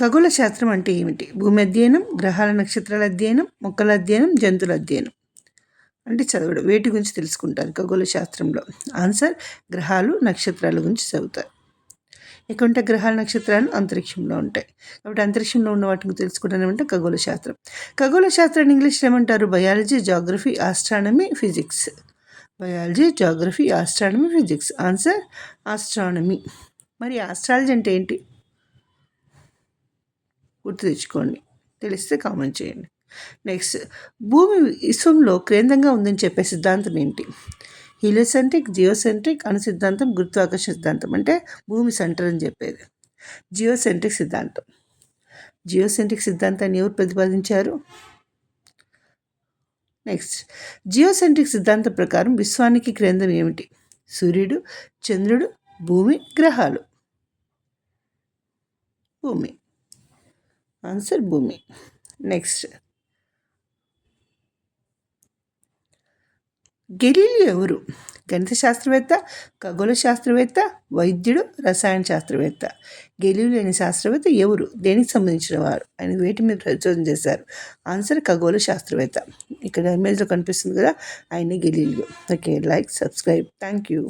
ఖగోళ శాస్త్రం అంటే ఏమిటి? భూమి అధ్యయనం, గ్రహాల నక్షత్రాల అధ్యయనం, మొక్కల అధ్యయనం, జంతువుల అధ్యయనం. అంటే చదవడం. వేటి గురించి తెలుసుకుంటారు ఖగోళ శాస్త్రంలో? ఆన్సర్ గ్రహాలు, నక్షత్రాల గురించి చదువుతారు. ఎక్కడుంటే గ్రహాలు, నక్షత్రాలు అంతరిక్షంలో ఉంటాయి. కాబట్టి అంతరిక్షంలో ఉన్న వాటిని తెలుసుకోవడం ఏమంటే ఖగోళ శాస్త్రం. ఖగోళ శాస్త్రాన్ని ఇంగ్లీష్లో ఏమంటారు? Biology, geography, astronomy, physics. Biology, geography, astronomy, physics. Answer astronomy. మరి ఆస్ట్రాలజీ అంటే ఏంటి? గుర్తు తెచ్చుకోండి. తెలిస్తే కామెంట్ చేయండి. నెక్స్ట్, భూమి విశ్వంలో కేంద్రంగా ఉందని చెప్పే సిద్ధాంతం ఏంటి? హీలియోసెంట్రిక్, జియోసెంట్రిక్ అను సిద్ధాంతం, గురుత్వాకర్షణ సిద్ధాంతం. అంటే భూమి సెంటర్ అని చెప్పేది జియోసెంట్రిక్ సిద్ధాంతం. జియోసెంట్రిక్ సిద్ధాంతాన్ని ఎవరు ప్రతిపాదించారు? నెక్స్ట్, జియోసెంట్రిక్ సిద్ధాంతం ప్రకారం విశ్వానికి కేంద్రం ఏమిటి? సూర్యుడు, చంద్రుడు, భూమి, గ్రహాలు. భూమి. ఆన్సర్ భూమి. నెక్స్ట్, గెలీలియో ఎవరు? గణిత శాస్త్రవేత్త, ఖగోళ శాస్త్రవేత్త, వైద్యుడు, రసాయన శాస్త్రవేత్త. గెలీలియో అనే శాస్త్రవేత్త ఎవరు? దేనికి సంబంధించిన వారు? ఆయన వేటి మీద పరిశోధన చేశారు? ఆన్సర్ ఖగోళ శాస్త్రవేత్త. ఇక్కడ ఇమేజ్లో కనిపిస్తుంది కదా, ఆయన Galileo. Okay, like, subscribe. Thank you.